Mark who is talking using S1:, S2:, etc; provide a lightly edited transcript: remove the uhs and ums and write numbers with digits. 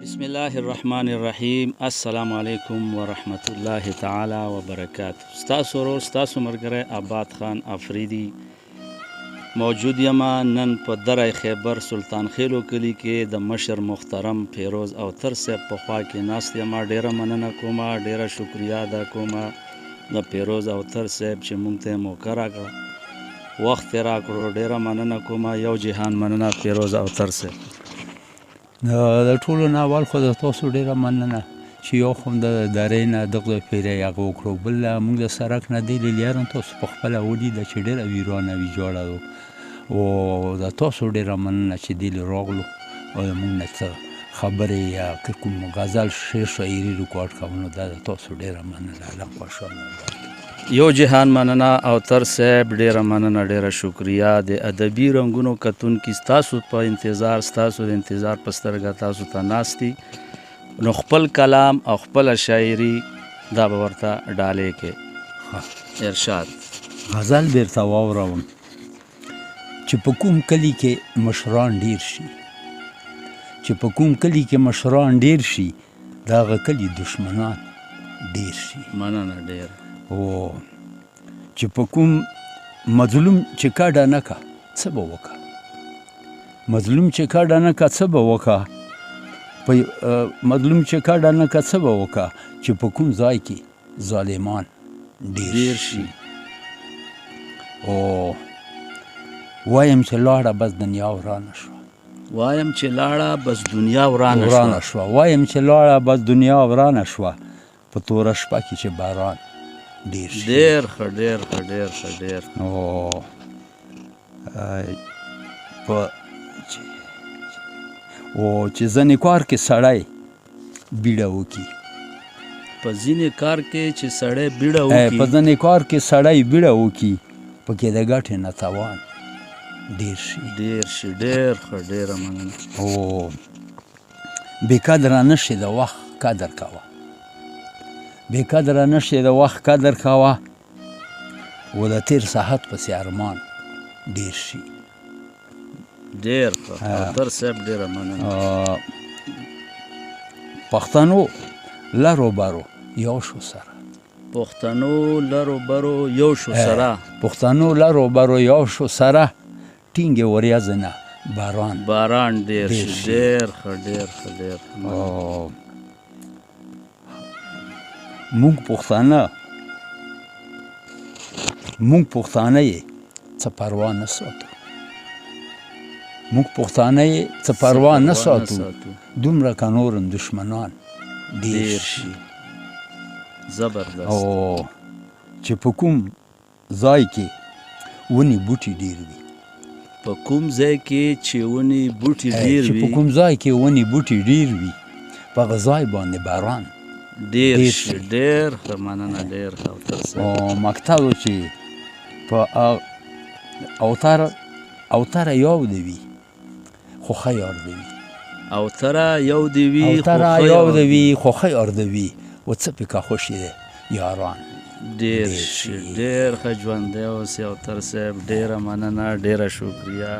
S1: بسم الله الرحمن الرحیم. السلام علیکم ورحمت الله تعالی وبرکاته. ستاسو ورور ستاسو ملګری آباد خان افریدي موجود یم نن په دره خیبر سلطان خیلو کلي کې د مشر محترم فیروز اوتر صاحب په خوا کې ناست یم. ډیره مننه کوم، ډیره شکریا ادا کوم د فیروز اوتر صاحب چې موږ ته موقع راکړه، وخت یې راکړو. ډیره مننه کوم، یو جهان مننه فیروز اوتر صاحب.
S2: د ټولو نه اول خو د تاسو ډېره مننه چې یو خو د درې نه دغه پیری هغه وکړو، بل موږ د سړک نه دی لیرن تاسو په خپله ولیده چې ډېره ویرانه ویجاړه و، او د تاسو ډېره مننه چې دې راغلو او موږ نه څه خبرې یا کوم غزل شعر شاعري ریکارډ کوو. نو دا د تاسو ډېره مننه، الله خوشحاله وبخښي.
S1: یو جهان مننه اوتر صاحب، ډیره مننه، ډیره شکریا. د ادبي رنګونو کتونکي ستاسو په انتظار، ستاسو د انتظار په سترګه تاسو ته ناستي، نو خپل کلام او خپل شاعري دا به ورته ډالۍ کې ارشاد.
S2: غزل بیرته واوروم چې په کوم کلي کې مشران ډیر شي، چې په کوم کلي کې مشران ډیر شي د هغه کلي دشمنان ډیر شي.
S1: مننه ډیر.
S2: او چې په کوم مظلوم چې کاډه نه کا څه به وکړه، مظلوم چې کاډه نه کا څه به وکړه، مظلوم چې کاډه نه کا څه به وکړه، چې په کوم ځای کې ظالمان ډیر شي. او وایم چې لاړه بس دنیا ورانه شوه،
S1: وایم چې لاړه بس دنیا ورانه
S2: شوه، وایم چې لاړه بس دنیا ورانه شوه، په توره شپه کې چې باران ډیر شي.
S1: ډیر ښه، ډیر ښه، ډیر ښه، ډیر.
S2: او چې ځینې کار کې سړی بیړه وکړي،
S1: په ځینې کار کې چې سړی بیړه وکړي،
S2: په ځینې کار کې سړی بیړه وکړي، پکې د ګټې نه تاوان ډیر شي.
S1: ډیر شي، ډیر ښه، ډیره مننه.
S2: او بې قدره نشي د وخت قدر کوه، بې قدره نشي د وخت قدر کوه، و د تیر ساعت پسې ارمان ډیر شي.
S1: ډیر ښه اوتر صاحب، ډیره مننه.
S2: پښتنو لرو برو یو شو سره،
S1: پښتنو لرو برو یو شو سره،
S2: پښتنو لرو برو یو شو سره، ټینګې وریځې نه
S1: باران ډیر شي. ډیر ښه، ډیر ښه، ډیر.
S2: مونږ پښتانه یې څه پروا نه ساتو، مونږ پښتانه یې څه پروا نه ساتو، دومره که نورم دشمنان ډیر شي.
S1: زبردست.
S2: او چې په کوم ځای کې ونې بوټي ډیر وي،
S1: په کوم ځای کې چې ونې بوټي ډیر وي،
S2: چې په کوم ځای کې ونې بوټي ډیر وي، په هغه ځای باندې باران
S1: ډیر شي. ډیر ښه، مننه، ډیر ښه اوتر صاحب.
S2: او مقصد و چې په اوتره یو دی وي خو ښه یار دی وي،
S1: اوتره یو دی وي
S2: خو ښه یار دی وي، و څه پکې خوشي دی یاران
S1: ډیر شي. ډیر ښه ژوندی اوسې اوتر صاحب، ډیره مننه، ډیره شکریا.